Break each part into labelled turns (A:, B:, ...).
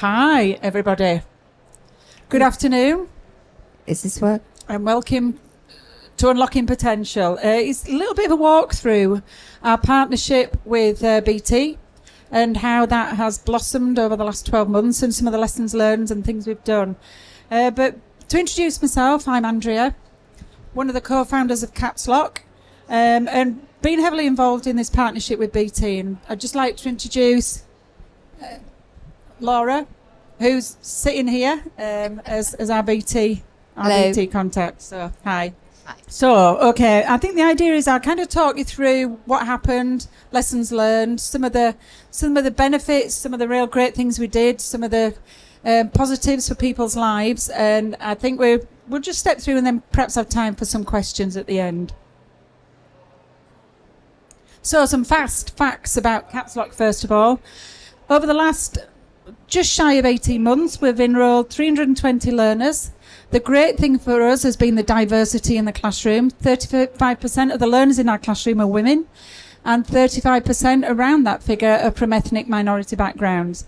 A: Hi, everybody. Good afternoon.
B: Is this work?
A: And welcome to Unlocking Potential. It's a little bit of a walk through our partnership with BT and how that has blossomed over the last 12 months and some of the lessons learned and things we've done. But to introduce myself, I'm Andrea, one of the co-founders of CAPSLOCK, and been heavily involved in this partnership with BT. And I'd just like to introduce Laura, who's sitting here as our BT contact. So, hi.
B: Hi.
A: So, okay, I think the idea is I'll kind of talk you through what happened, lessons learned, some of the benefits, some of the real great things we did, some of the positives for people's lives, and I think we'll just step through and then perhaps have time for some questions at the end. So, some fast facts about CAPSLOCK first of all. Over the last just shy of 18 months, we've enrolled 320 learners. The great thing for us has been the diversity in the classroom. 35% of the learners in our classroom are women, and 35% around that figure are from ethnic minority backgrounds.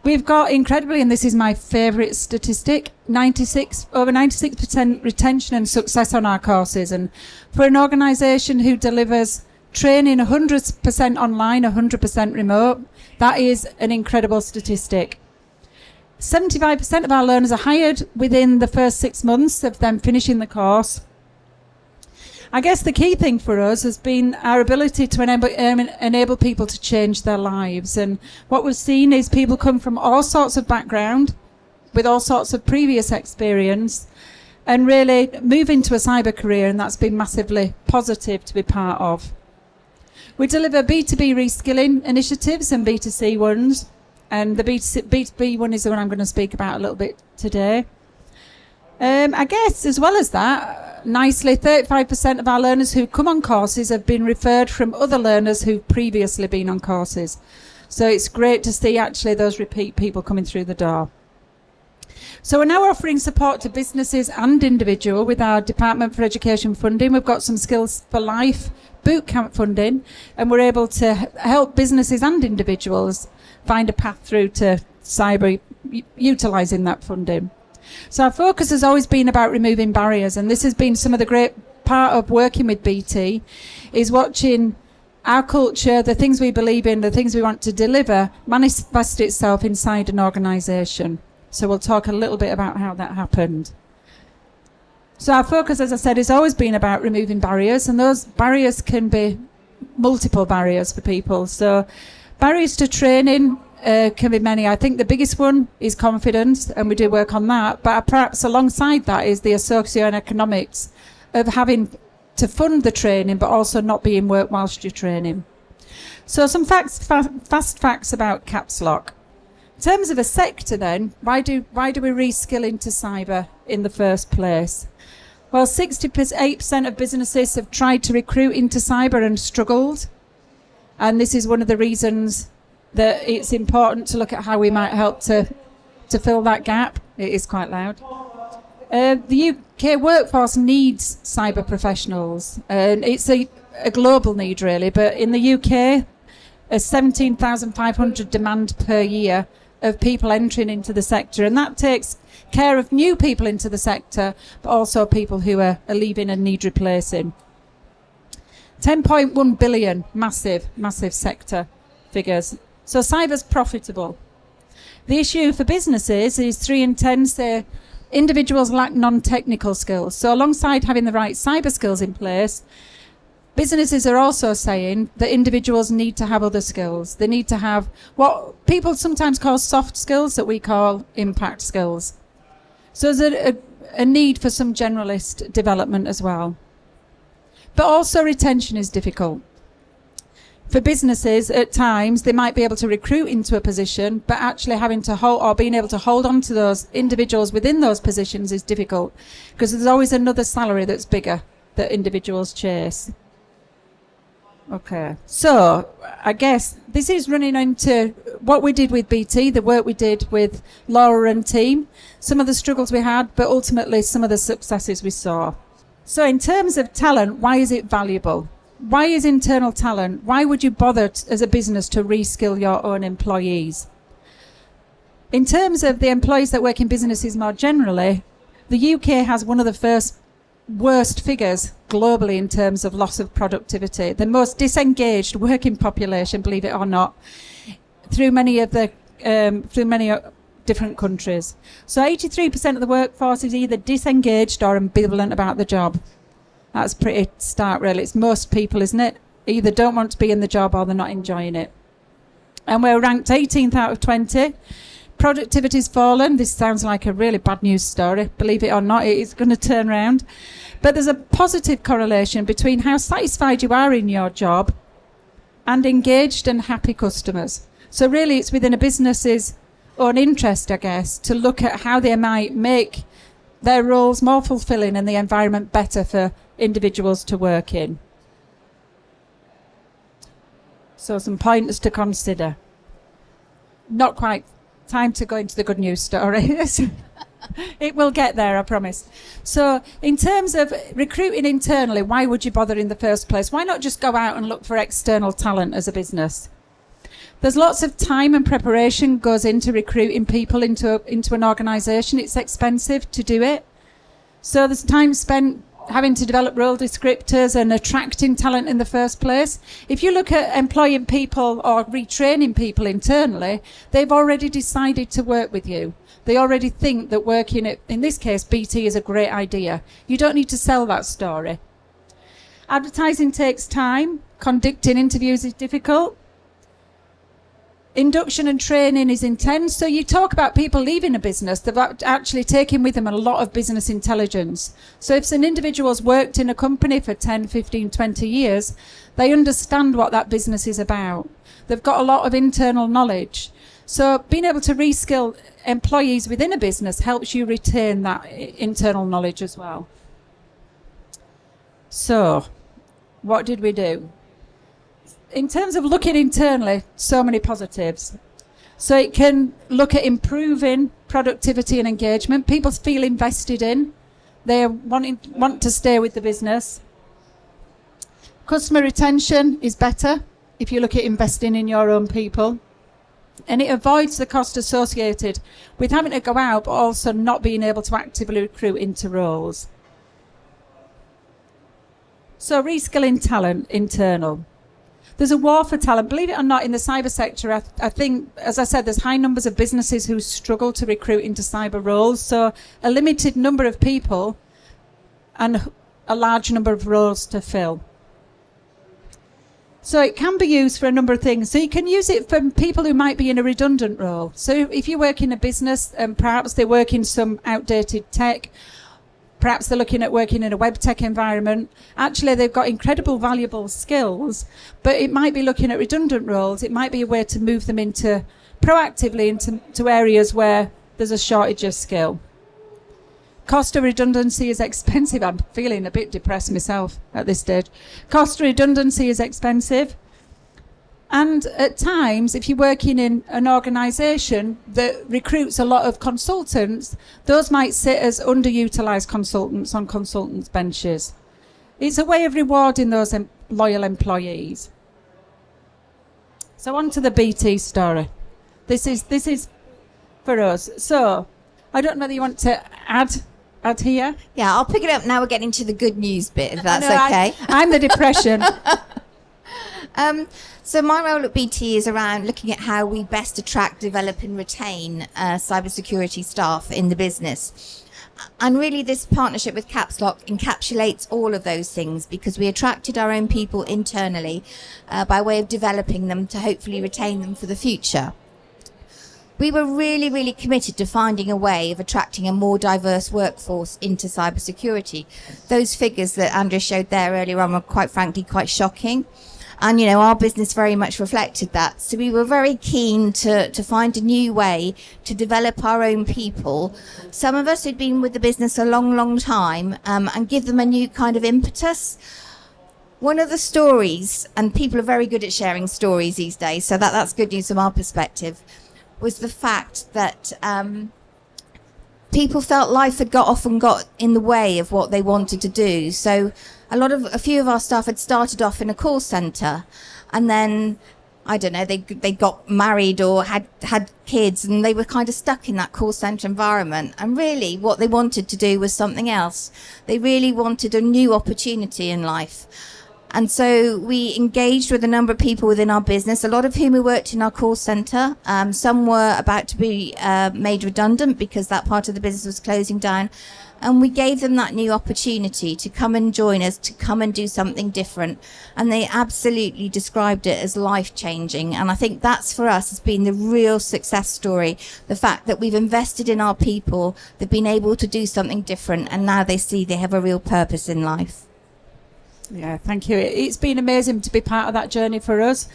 A: We've got incredibly, and this is my favourite statistic, over 96% retention and success on our courses. And for an organisation who delivers training 100% online, 100% remote, that is an incredible statistic. 75% of our learners are hired within the first 6 months of them finishing the course. I guess the key thing for us has been our ability to enable people to change their lives. And what we've seen is people come from all sorts of background, with all sorts of previous experience, and really move into a cyber career, and that's been massively positive to be part of. We deliver B2B reskilling initiatives and B2C ones, and the B2B one is the one I'm going to speak about a little bit today. I guess as well as that, nicely, 35% of our learners who come on courses have been referred from other learners who've previously been on courses. So it's great to see actually those repeat people coming through the door. So we're now offering support to businesses and individual with our Department for Education funding. We've got some Skills for Life bootcamp funding, and we're able to help businesses and individuals find a path through to cyber utilising that funding. So our focus has always been about removing barriers, and this has been some of the great part of working with BT, is watching our culture, the things we believe in, the things we want to deliver, manifest itself inside an organisation. So we'll talk a little bit about how that happened. So our focus, as I said, has always been about removing barriers, and those barriers can be multiple barriers for people. So barriers to training can be many. I think the biggest one is confidence, and we do work on that. But perhaps alongside that is the socio-economics of having to fund the training, but also not being work whilst you're training. So some fast facts about CAPSLOCK. In terms of a sector then, why do we reskill into cyber in the first place? Well, 68% of businesses have tried to recruit into cyber and struggled. And this is one of the reasons that it's important to look at how we might help to fill that gap. It is quite loud. The UK workforce needs cyber professionals, and it's a global need really, but in the UK, a 17,500 demand per year of people entering into the sector, and that takes care of new people into the sector, but also people who are leaving and need replacing. 10.1 billion, massive sector figures. So cyber's profitable. The issue for businesses is 3 in 10 say individuals lack non-technical skills. So alongside having the right cyber skills in place, businesses are also saying that individuals need to have other skills. They need to have what people sometimes call soft skills that we call impact skills. So there's a need for some generalist development as well. But also retention is difficult. For businesses, at times, they might be able to recruit into a position, but actually having to hold or being able to hold on to those individuals within those positions is difficult, because there's always another salary that's bigger that individuals chase. Okay, so I guess this is running into what we did with BT, the work we did with Laura and team, some of the struggles we had, but ultimately some of the successes we saw. So in terms of talent, why is it valuable? Why is internal talent? Why would you bother as a business to reskill your own employees? In terms of the employees that work in businesses more generally, the UK has one of the worst figures globally in terms of loss of productivity. The most disengaged working population, believe it or not, through many different countries. So 83% of the workforce is either disengaged or ambivalent about the job. That's pretty stark, really. It's most people, isn't it? Either don't want to be in the job or they're not enjoying it. And we're ranked 18th out of 20. Productivity's fallen. This sounds like a really bad news story. Believe it or not, it is going to turn around. But there's a positive correlation between how satisfied you are in your job and engaged and happy customers. So really it's within a business's own interest, I guess, to look at how they might make their roles more fulfilling and the environment better for individuals to work in. So some pointers to consider. Not quite time to go into the good news story. It will get there, I promise. So in terms of recruiting internally, why would you bother in the first place? Why not just go out and look for external talent as a business? There's lots of time and preparation goes into recruiting people into an organisation. It's expensive to do it. So there's time spent having to develop role descriptors and attracting talent in the first place. If you look at employing people or retraining people internally, they've already decided to work with you. They already think that working at, in this case, BT is a great idea. You don't need to sell that story. Advertising takes time. Conducting interviews is difficult. Induction and training is intense. So you talk about people leaving a business, they've actually taken with them a lot of business intelligence. So if an individual's worked in a company for 10, 15, 20 years, they understand what that business is about. They've got a lot of internal knowledge. So being able to reskill employees within a business helps you retain that internal knowledge as well. So what did we do? In terms of looking internally, so many positives. So it can look at improving productivity and engagement. People feel invested in. They want to stay with the business. Customer retention is better if you look at investing in your own people. And it avoids the cost associated with having to go out, but also not being able to actively recruit into roles. So reskilling talent, internal. There's a war for talent. Believe it or not, in the cyber sector, I think, as I said, there's high numbers of businesses who struggle to recruit into cyber roles. So a limited number of people and a large number of roles to fill. So it can be used for a number of things. So you can use it for people who might be in a redundant role. So if you work in a business and perhaps they work in some outdated tech, perhaps they're looking at working in a web tech environment. Actually, they've got incredible valuable skills, but it might be looking at redundant roles. It might be a way to move them proactively into areas where there's a shortage of skill. Cost of redundancy is expensive. I'm feeling a bit depressed myself at this stage. Cost of redundancy is expensive. And at times, if you're working in an organisation that recruits a lot of consultants, those might sit as underutilised consultants on consultants' benches. It's a way of rewarding those loyal employees. So on to the BT story. This is for us. So I don't know whether you want to add here.
B: Yeah, I'll pick it up now. We're getting to the good news bit, if that's okay.
A: I'm the depression.
B: So my role at BT is around looking at how we best attract, develop and retain cybersecurity staff in the business. And really this partnership with CAPSLOCK encapsulates all of those things, because we attracted our own people internally by way of developing them to hopefully retain them for the future. We were really, really committed to finding a way of attracting a more diverse workforce into cybersecurity. Those figures that Andrea showed there earlier on were quite frankly quite shocking. And, you know, our business very much reflected that. So we were very keen to find a new way to develop our own people. Some of us who'd been with the business a long, long time, and give them a new kind of impetus. One of the stories, and people are very good at sharing stories these days, so that's good news from our perspective, was the fact that people felt life had often got in the way of what they wanted to do. So a few of our staff had started off in a call centre, and then I don't know, they got married or had kids, and they were kind of stuck in that call center environment. And really what they wanted to do was something else. They really wanted a new opportunity in life. And so we engaged with a number of people within our business, a lot of whom who worked in our call center. Some were about to be made redundant because that part of the business was closing down. And we gave them that new opportunity to come and join us, to come and do something different. And they absolutely described it as life-changing. And I think that's, for us, has been the real success story. The fact that we've invested in our people, they've been able to do something different, and now they see they have a real purpose in life.
A: Yeah, thank you. It's been amazing to be part of that journey for us.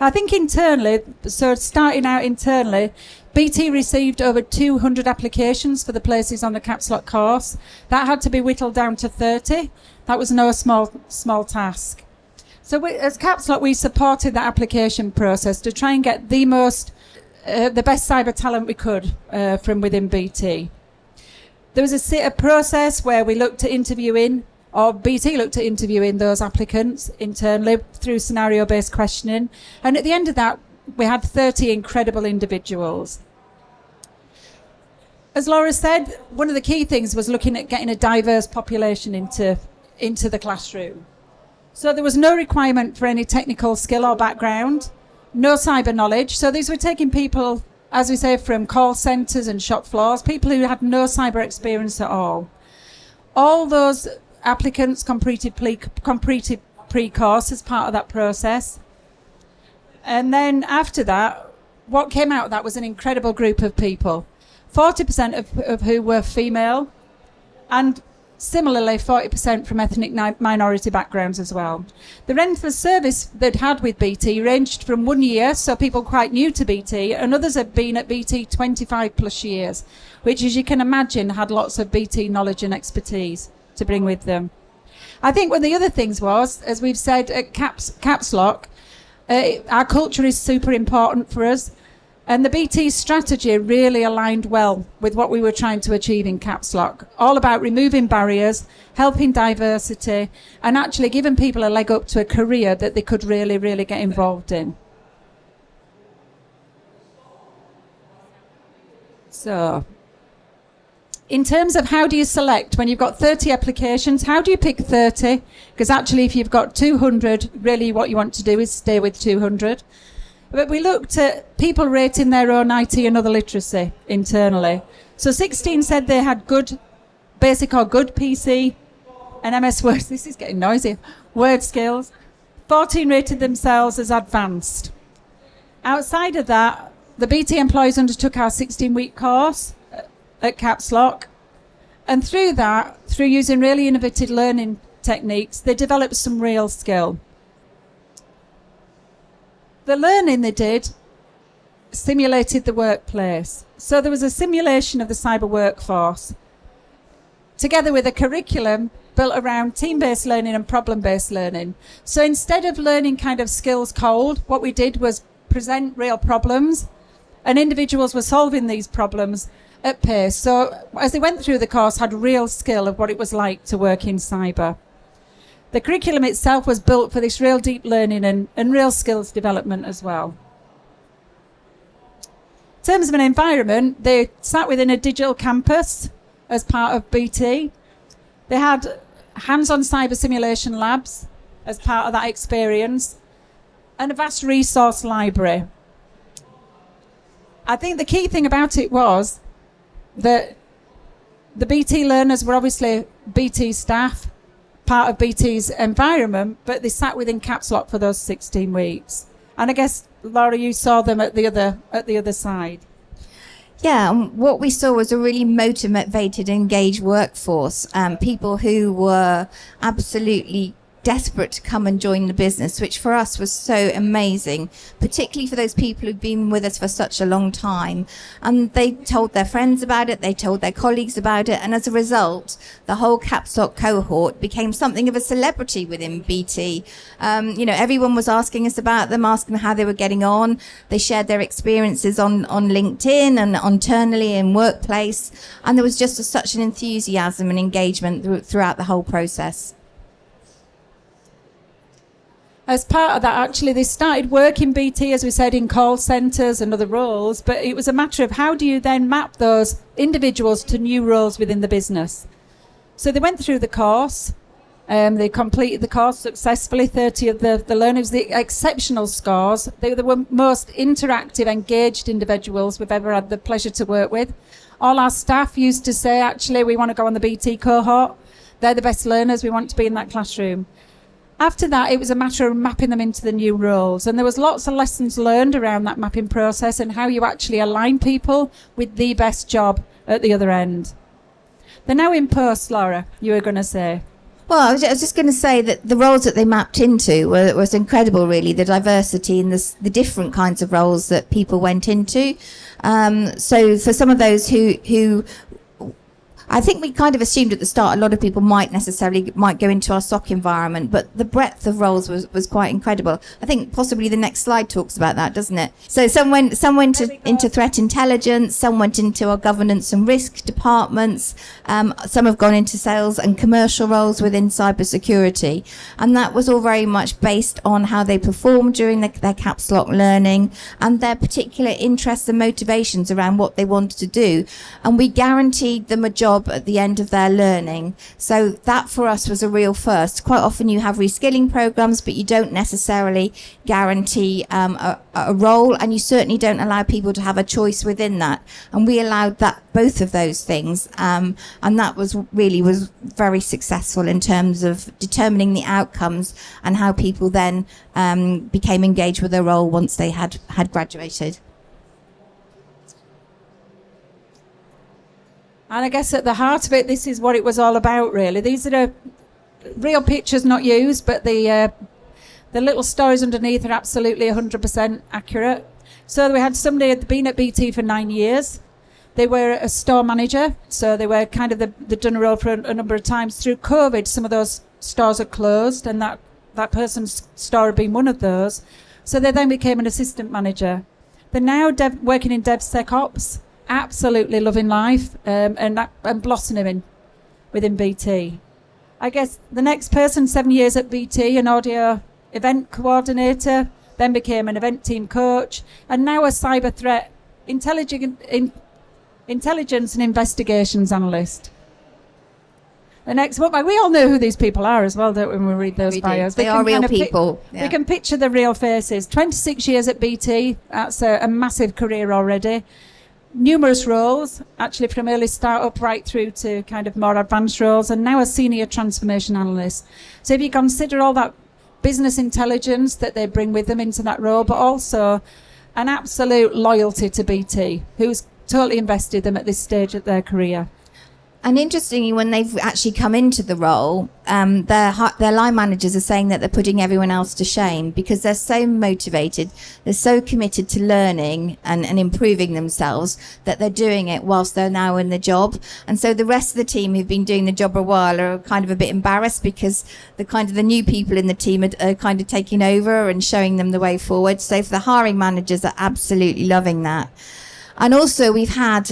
A: I think internally, so starting out internally, BT received over 200 applications for the places on the CAPSLOCK course. That had to be whittled down to 30. That was no small task. So as CAPSLOCK, we supported that application process to try and get the best cyber talent we could from within BT. There was a process where we looked at interviewing, or BT looked at interviewing those applicants internally through scenario-based questioning. And at the end of that, we had 30 incredible individuals. As Laura said, one of the key things was looking at getting a diverse population into the classroom. So there was no requirement for any technical skill or background, no cyber knowledge. So these were taking people, as we say, from call centres and shop floors, people who had no cyber experience at all. All those applicants completed pre-course as part of that process. And then after that, what came out of that was an incredible group of people, 40% of who were female, and similarly 40% from ethnic minority backgrounds as well. The length of service they'd had with BT ranged from 1 year, so people quite new to BT, and others had been at BT 25 plus years, which, as you can imagine, had lots of BT knowledge and expertise to bring with them. I think one of the other things was, as we've said at CAPSLOCK, our culture is super important for us, and the BT strategy really aligned well with what we were trying to achieve in CAPSLOCK, all about removing barriers, helping diversity, and actually giving people a leg up to a career that they could really, really get involved in. So, in terms of how do you select, when you've got 30 applications, how do you pick 30? Because actually, if you've got 200, really what you want to do is stay with 200. But we looked at people rating their own IT and other literacy internally. So 16 said they had good, basic or good PC and MS Word. This is getting noisy. Word skills. 14 rated themselves as advanced. Outside of that, the BT employees undertook our 16-week course at CAPSLOCK, and through that, through using really innovative learning techniques, they developed some real skill. The learning they did simulated the workplace. So there was a simulation of the cyber workforce, together with a curriculum built around team-based learning and problem-based learning. So instead of learning kind of skills cold, what we did was present real problems, and individuals were solving these problems at pace. So as they went through the course, had real skill of what it was like to work in cyber. The curriculum itself was built for this real deep learning and real skills development as well. In terms of an environment, they sat within a digital campus as part of BT. They had hands-on cyber simulation labs as part of that experience, and a vast resource library. I think the key thing about it was that the BT learners were obviously BT staff, part of BT's environment, but they sat within CAPSLOCK for those 16 weeks. And I guess, Laura, you saw them at the other side.
B: Yeah, and what we saw was a really motivated, engaged workforce, people who were absolutely desperate to come and join the business, which for us was so amazing, particularly for those people who've been with us for such a long time. And they told their friends about it, they told their colleagues about it, and as a result, the whole CAPSLOCK cohort became something of a celebrity within BT. Everyone was asking us about them, asking how they were getting on. They shared their experiences on LinkedIn and internally in workplace, and there was just such an enthusiasm and engagement throughout the whole process.
A: as part of that, actually, they started working BT, as we said, in call centres and other roles, but it was a matter of how do you then map those individuals to new roles within the business. So they went through the course, they completed the course successfully, 30 of the learners, the exceptional scores. They were the most interactive, engaged individuals we've ever had the pleasure to work with. All our staff used to say, actually, we want to go on the BT cohort. They're the best learners, we want to be in that classroom. After that, it was a matter of mapping them into the new roles. And there was lots of lessons learned around that mapping process and how you actually align people with the best job at the other end. They're now in post, Laura, you were going to say.
B: Well, I was just going to say that the roles that they mapped into was incredible, really, the diversity and the different kinds of roles that people went into. So for some of those who I think we kind of assumed at the start a lot of people might go into our SOC environment, but the breadth of roles was quite incredible. I think possibly the next slide talks about that, doesn't it? So some went into threat intelligence, some went into our governance and risk departments, some have gone into sales and commercial roles within cybersecurity, and that was all very much based on how they performed during their CAPSLOCK learning and their particular interests and motivations around what they wanted to do, and we guaranteed them a job at the end of their learning. So that for us was a real first. Quite often you have reskilling programs, but you don't necessarily guarantee a role, and you certainly don't allow people to have a choice within that. And we allowed that, both of those things, and that was very successful in terms of determining the outcomes and how people then became engaged with their role once they had graduated.
A: And I guess at the heart of it, this is what it was all about, really. These are the real pictures not used, but the little stories underneath are absolutely 100% accurate. So we had somebody who had been at BT for 9 years. They were a store manager, so they were kind of they'd done a role for a number of times. Through COVID, some of those stores are closed, and that person's store had been one of those. So they then became an assistant manager. They're now working in DevSecOps, absolutely loving life, and blossoming within BT. I guess the next person, 7 years at BT, an audio event coordinator, then became an event team coach, and now a cyber threat intelligence and investigations analyst. The next one, we all know who these people are as well, don't we, when we read those bios?
B: They are real people.
A: We can picture the real faces. 26 years at BT, that's a massive career already. Numerous roles, actually from early startup right through to kind of more advanced roles, and now a senior transformation analyst. So if you consider all that business intelligence that they bring with them into that role, but also an absolute loyalty to BT, who's totally invested them at this stage of their career.
B: And interestingly, when they've actually come into the role, their line managers are saying that they're putting everyone else to shame because they're so motivated, they're so committed to learning and improving themselves that they're doing it whilst they're now in the job. And so the rest of the team who've been doing the job a while are kind of a bit embarrassed because the new people in the team are kind of taking over and showing them the way forward. So for the hiring managers are absolutely loving that. And also we've had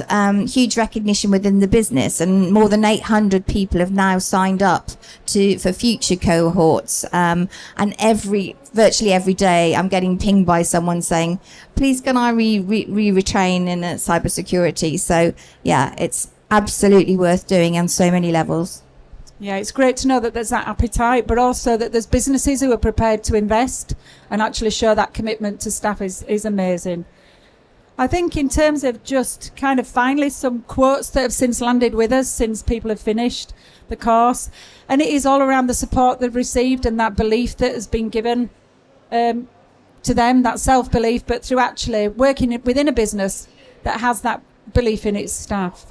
B: huge recognition within the business, and more than 800 people have now signed up for future cohorts. And virtually every day I'm getting pinged by someone saying, please can I retrain in cybersecurity? So yeah, it's absolutely worth doing on so many levels.
A: Yeah, it's great to know that there's that appetite, but also that there's businesses who are prepared to invest and actually show that commitment to staff is amazing. I think in terms of just kind of finally some quotes that have since landed with us since people have finished the course, and it is all around the support they've received and that belief that has been given to them, that self-belief, but through actually working within a business that has that belief in its staff.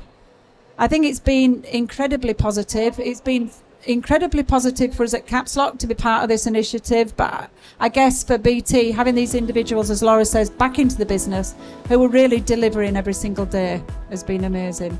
A: I think it's been incredibly positive. It's been incredibly positive for us at CAPSLOCK to be part of this initiative, but I guess for BT, having these individuals, as Laura says, back into the business who are really delivering every single day has been amazing.